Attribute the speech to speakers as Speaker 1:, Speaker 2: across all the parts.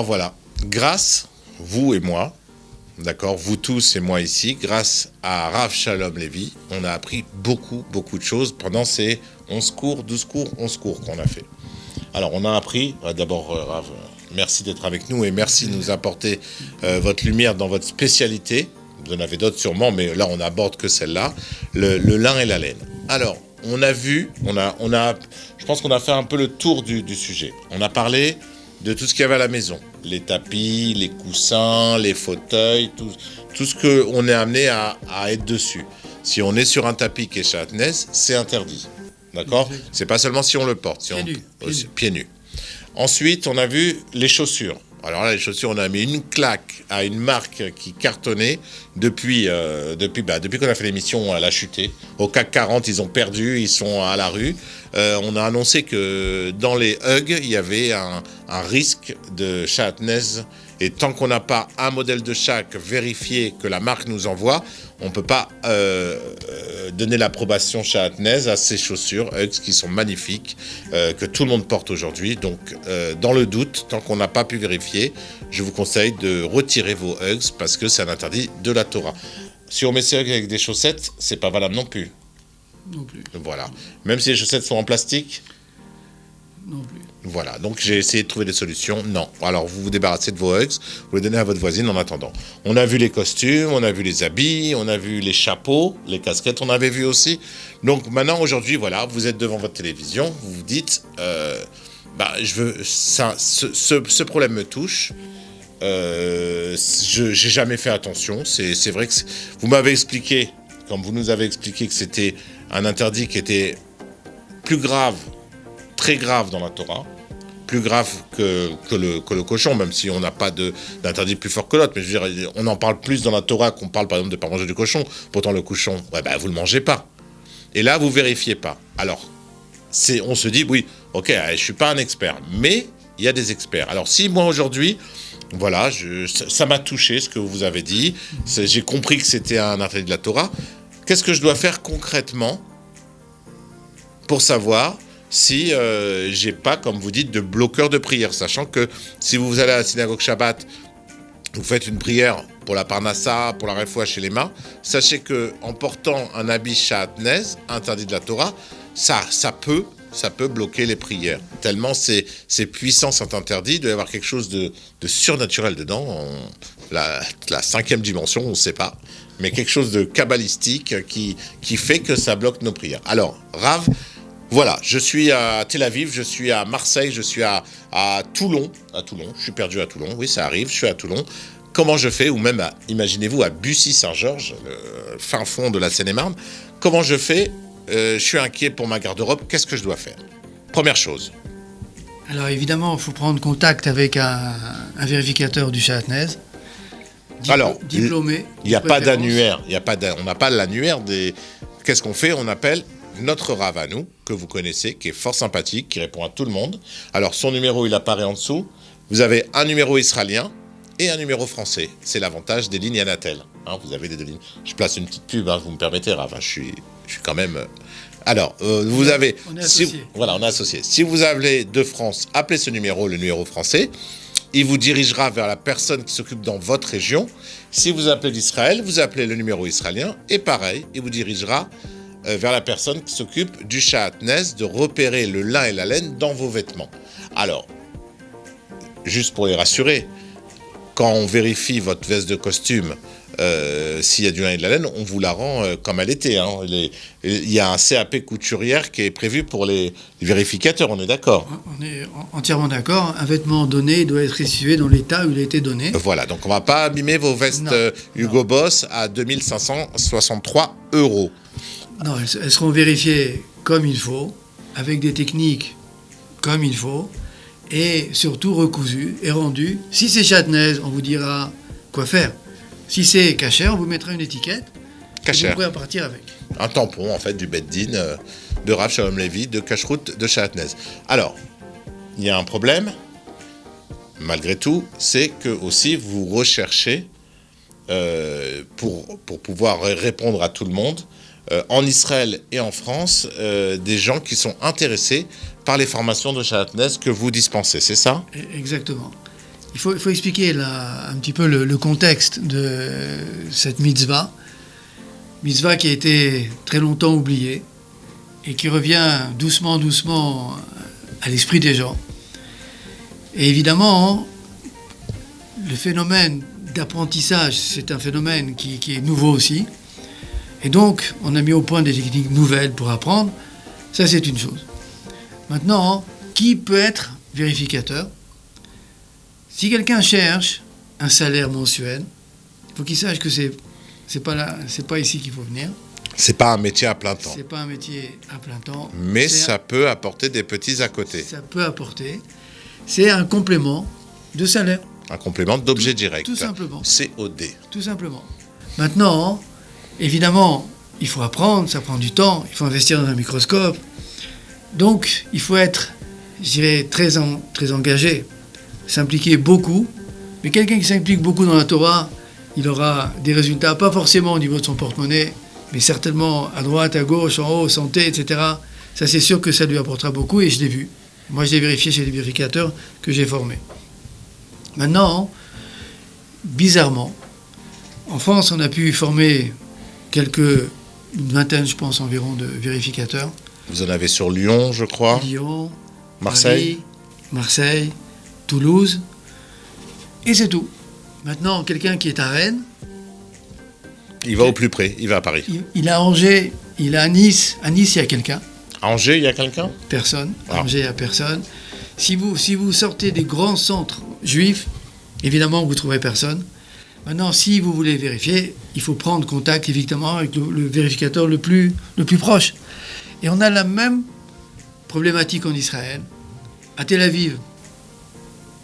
Speaker 1: Alors voilà, grâce, vous et moi, d'accord, vous tous et moi ici, grâce à Rav Shalom Lévi, on a appris beaucoup de choses pendant ces 11 cours, 12 cours, 11 cours qu'on a fait. Alors on a appris, d'abord Rav, merci d'être avec nous et merci de nous apporter votre lumière dans votre spécialité. Vous en avez d'autres sûrement, mais là on n'aborde que celle-là, le lin et la laine. Alors, on a vu, je pense qu'on a fait un peu le tour du sujet. On a parlé de tout ce qu'il y avait à la maison. Les tapis, les coussins, les fauteuils, tout ce qu'on est amené à être dessus. Si on est sur un tapis qui est chatnez, c'est interdit. D'accord ? C'est pas seulement si on le porte, pieds nus. Ensuite, on a vu les chaussures. Alors là, les chaussures, on a mis une claque à une marque qui cartonnait depuis qu'on a fait l'émission, elle a chuté. Au CAC 40, ils ont perdu, ils sont à la rue. On a annoncé que dans les Hugs, il y avait un risque de chatnez. Et tant qu'on n'a pas un modèle de chaque vérifié que la marque nous envoie, on ne peut pas donner l'approbation chatnez à ces chaussures Hugs qui sont magnifiques, que tout le monde porte aujourd'hui. Donc, dans le doute, tant qu'on n'a pas pu vérifier, je vous conseille de retirer vos Hugs parce que c'est un interdit de la Torah. Si on met ces Hugs avec des chaussettes, c'est pas valable non plus.
Speaker 2: Non plus.
Speaker 1: Voilà. Même si les chaussettes sont en plastique.
Speaker 2: Non plus.
Speaker 1: Voilà, donc j'ai essayé de trouver des solutions. Non. Alors, vous vous débarrassez de vos Hugs, vous les donnez à votre voisine en attendant. On a vu les costumes, on a vu les habits, on a vu les chapeaux, les casquettes, on avait vu aussi. Donc maintenant, aujourd'hui, voilà, vous êtes devant votre télévision, vous vous dites, ce problème me touche. J'ai jamais fait attention. C'est vrai que vous m'avez expliqué, comme vous nous avez expliqué, que c'était un interdit qui était plus grave, très grave dans la Torah, plus grave que le cochon, même si on n'a pas d'interdit plus fort que l'autre. Mais je veux dire, on en parle plus dans la Torah qu'on parle par exemple de ne pas manger du cochon. Pourtant le cochon, vous le mangez pas. Et là, vous vérifiez pas. Alors, on se dit, oui, ok, je suis pas un expert, mais il y a des experts. Alors si moi aujourd'hui, voilà, ça m'a touché ce que vous avez dit, j'ai compris que c'était un interdit de la Torah. Qu'est-ce que je dois faire concrètement pour savoir si j'ai pas, comme vous dites, de bloqueur de prière, sachant que si vous allez à la synagogue Shabbat, vous faites une prière pour la Parnassa, pour la Refoua chez les mains, sachez que en portant un habit chatnez, interdit de la Torah, ça peut bloquer les prières. Tellement c'est puissant, cet interdit, il doit y avoir quelque chose de surnaturel dedans, la 5e dimension, on ne sait pas, mais quelque chose de kabbalistique qui fait que ça bloque nos prières. Alors, Rav, voilà, je suis à Tel Aviv, je suis à Marseille, je suis à Toulon. Je suis perdu à Toulon, oui, ça arrive, je suis à Toulon. Comment je fais, ou même, imaginez-vous, à Bussy-Saint-Georges, le fin fond de la Seine-et-Marne, comment je fais ? Je suis inquiet pour ma garde-robe, qu'est-ce que je dois faire ? Première chose.
Speaker 2: Alors évidemment, il faut prendre contact avec un vérificateur du chatnez. Diplômé.
Speaker 1: Il n'y a pas d'annuaire, on n'a pas l'annuaire des... Qu'est-ce qu'on fait ? On appelle notre Rav à nous, que vous connaissez, qui est fort sympathique, qui répond à tout le monde. Alors, son numéro, il apparaît en dessous. Vous avez un numéro israélien et un numéro français. C'est l'avantage des lignes Anatel. Vous avez les deux lignes. Je place une petite pub, vous me permettez, Rav. Je suis quand même... Alors, vous avez...
Speaker 2: On est associés.
Speaker 1: Voilà, on est associés. Si vous appelez de France, appelez ce numéro, le numéro français. Il vous dirigera vers la personne qui s'occupe dans votre région. Si vous appelez d'Israël, vous appelez le numéro israélien. Et pareil, il vous dirigera vers la personne qui s'occupe du chatnez, de repérer le lin et la laine dans vos vêtements. Alors, juste pour les rassurer, quand on vérifie votre veste de costume, s'il y a du lin et de la laine, on vous la rend comme elle était. Il y a un CAP couturière qui est prévu pour les vérificateurs, on est d'accord ?
Speaker 2: On est entièrement d'accord. Un vêtement donné doit être situé dans l'état où il a été donné.
Speaker 1: Voilà, donc on ne va pas abîmer vos vestes Hugo Boss à 2563 €.
Speaker 2: Non, elles seront vérifiées comme il faut, avec des techniques comme il faut, et surtout recousues et rendues. Si c'est chatnez, on vous dira quoi faire. Si c'est kasher, on vous mettra une étiquette.
Speaker 1: Kasher.
Speaker 2: Vous pourrez repartir avec.
Speaker 1: Un tampon, en fait, du Beddin de Rav Shalom Lévi, de Kashrut, de chatnez. Alors, il y a un problème, malgré tout, c'est que aussi vous recherchez, pour pouvoir répondre à tout le monde, en Israël et en France, des gens qui sont intéressés par les formations de chatnez que vous dispensez, c'est ça ?
Speaker 2: Exactement. Il faut expliquer là, un petit peu le contexte de cette mitzvah. Mitzvah qui a été très longtemps oubliée et qui revient doucement à l'esprit des gens. Et évidemment, le phénomène d'apprentissage, c'est un phénomène qui est nouveau aussi. Et donc, on a mis au point des techniques nouvelles pour apprendre. Ça, c'est une chose. Maintenant, qui peut être vérificateur? Si quelqu'un cherche un salaire mensuel, il faut qu'il sache que c'est pas ici qu'il faut venir.
Speaker 1: C'est pas un métier à plein temps.
Speaker 2: C'est pas un métier à plein temps.
Speaker 1: Mais ça peut apporter des petits à côté.
Speaker 2: Ça peut apporter. C'est un complément de salaire.
Speaker 1: Un complément d'objet direct.
Speaker 2: Tout simplement.
Speaker 1: COD.
Speaker 2: Tout simplement. Maintenant, évidemment, il faut apprendre, ça prend du temps, il faut investir dans un microscope. Donc, il faut être, je dirais, très engagé, s'impliquer beaucoup. Mais quelqu'un qui s'implique beaucoup dans la Torah, il aura des résultats, pas forcément au niveau de son porte-monnaie, mais certainement à droite, à gauche, en haut, santé, etc. Ça, c'est sûr que ça lui apportera beaucoup et je l'ai vu. Moi, je l'ai vérifié chez les vérificateurs que j'ai formés. Maintenant, bizarrement, en France, on a pu former une vingtaine, je pense, environ de vérificateurs.
Speaker 1: Vous en avez sur Lyon, je crois.
Speaker 2: Lyon,
Speaker 1: Marseille.
Speaker 2: Paris, Marseille, Toulouse, et c'est tout. Maintenant, quelqu'un qui est à Rennes,
Speaker 1: Il va au plus près, il va à Paris.
Speaker 2: il a Angers, il a à Nice. À Nice, il y a quelqu'un.
Speaker 1: À Angers, il y a quelqu'un?
Speaker 2: Personne. À
Speaker 1: Ah.
Speaker 2: Angers, il n'y a personne. Si vous sortez des grands centres juifs, évidemment, vous ne trouverez personne. Maintenant, si vous voulez vérifier, il faut prendre contact, évidemment, avec le vérificateur le plus proche. Et on a la même problématique en Israël. À Tel Aviv,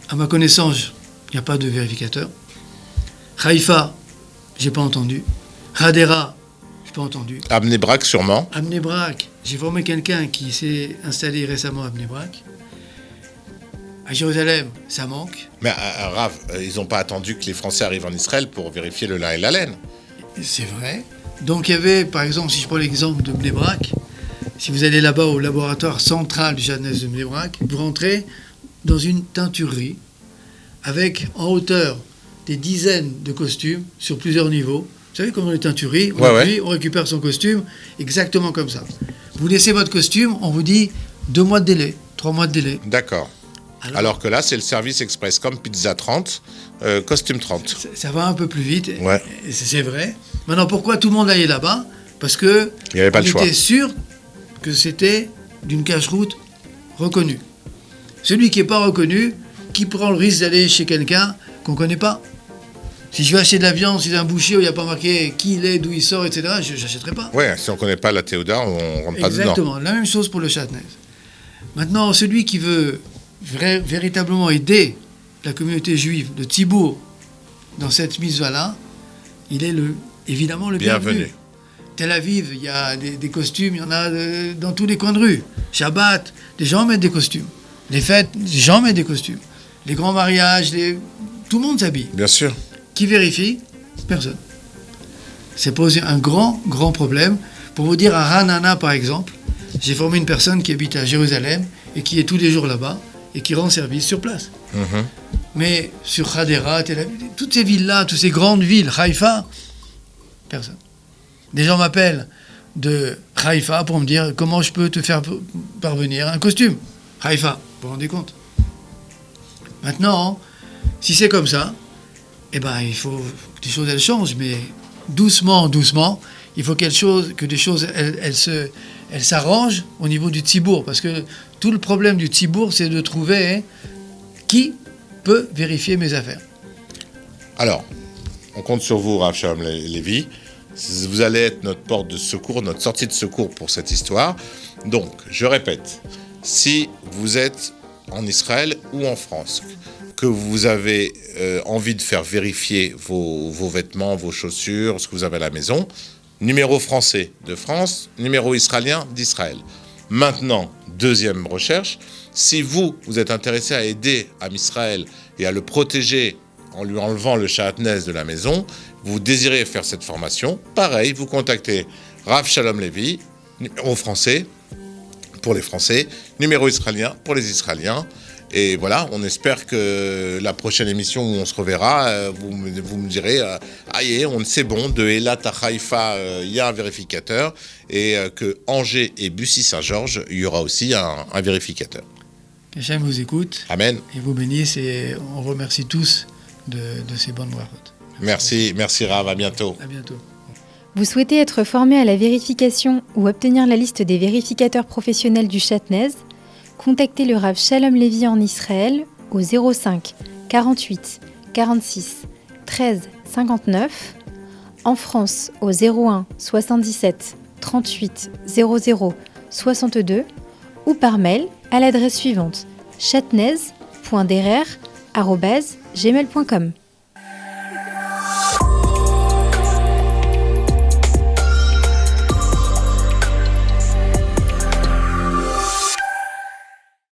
Speaker 2: à ma connaissance, il n'y a pas de vérificateur. Haïfa, je n'ai pas entendu. Hadera, je n'ai pas entendu.
Speaker 1: À Bnei Brak, sûrement.
Speaker 2: À Bnei Brak, j'ai formé quelqu'un qui s'est installé récemment à Bnei Brak. À Jérusalem, ça manque.
Speaker 1: Mais Rav, ils n'ont pas attendu que les Français arrivent en Israël pour vérifier le lin et la laine.
Speaker 2: C'est vrai. Donc il y avait, par exemple, si je prends l'exemple de Bnei Brak, si vous allez là-bas au laboratoire central du Jardin de Bnei Brak, vous rentrez dans une teinturerie avec en hauteur des dizaines de costumes sur plusieurs niveaux. Vous savez comment les teintureries, on récupère son costume exactement comme ça. Vous laissez votre costume, on vous dit 2 mois de délai, 3 mois de délai.
Speaker 1: D'accord. Alors que là, c'est le service express, comme pizza 30, costume 30.
Speaker 2: Ça va un peu plus vite,
Speaker 1: Ouais.
Speaker 2: c'est vrai. Maintenant, pourquoi tout le monde allait là-bas? Parce que
Speaker 1: Il n'y avait pas le choix.
Speaker 2: était sûr que c'était d'une cache-route reconnue. Celui qui n'est pas reconnu, qui prend le risque d'aller chez quelqu'un qu'on ne connaît pas? Si je vais acheter de la viande, si c'est un boucher où il n'y a pas marqué qui il est, d'où il sort, etc., je n'achèterai pas.
Speaker 1: Ouais, si on ne connaît pas la Théoda, on ne rentre pas dedans.
Speaker 2: Exactement, la même chose pour le châtenez. Maintenant, celui qui veut véritablement aider la communauté juive, le Tzibour, dans cette mitzvah-là, il est évidemment le bienvenu. Tel Aviv, il y a des costumes, il y en a dans tous les coins de rue. Shabbat, les gens mettent des costumes. Les fêtes, les gens mettent des costumes. Les grands mariages, tout le monde s'habille.
Speaker 1: Bien sûr.
Speaker 2: Qui vérifie? Personne. C'est posé un grand problème. Pour vous dire, à Ranana, par exemple, j'ai formé une personne qui habite à Jérusalem et qui est tous les jours là-bas et qui rend service sur place.
Speaker 1: Mhm.
Speaker 2: Mais sur Hadera, Tel Aviv, toutes ces villes-là, toutes ces grandes villes, Haïfa, personne. Des gens m'appellent de Haïfa pour me dire comment je peux te faire parvenir un costume. Haïfa, vous vous rendez compte? Maintenant, si c'est comme ça, eh ben, il faut que les choses elles changent, mais doucement, il faut que des choses elles s'arrangent au niveau du Tzibour, parce que tout le problème du Tzibour, c'est de trouver qui peut vérifier mes affaires.
Speaker 1: Alors, on compte sur vous, Rav Shalom Lévi. Vous allez être notre porte de secours, notre sortie de secours pour cette histoire. Donc, je répète, si vous êtes en Israël ou en France, que vous avez envie de faire vérifier vos vêtements, vos chaussures, ce que vous avez à la maison, numéro français de France, numéro israélien d'Israël. Maintenant, deuxième recherche, si vous êtes intéressé à aider Am Israël et à le protéger en lui enlevant le shahatnez de la maison, vous désirez faire cette formation, pareil, vous contactez Rav Shalom Lévi, numéro français pour les Français, numéro israélien pour les Israéliens, Et voilà, on espère que la prochaine émission où on se reverra, vous me direz c'est bon, de Eilat à Haïfa, il y a un vérificateur, et que Angers et Bussy-Saint-Georges, il y aura aussi un vérificateur.
Speaker 2: Qu'Hachem vous écoute.
Speaker 1: Amen.
Speaker 2: Et vous bénisse, et on remercie tous de ces bonnes brachot.
Speaker 1: Merci Rav, à bientôt.
Speaker 2: À bientôt.
Speaker 3: Vous souhaitez être formé à la vérification ou obtenir la liste des vérificateurs professionnels du Shatnez? Contactez le Rav Shalom Lévy en Israël au 05 48 46 13 59, en France au 01 77 38 00 62 ou par mail à l'adresse suivante shatnez.derer@gmail.com.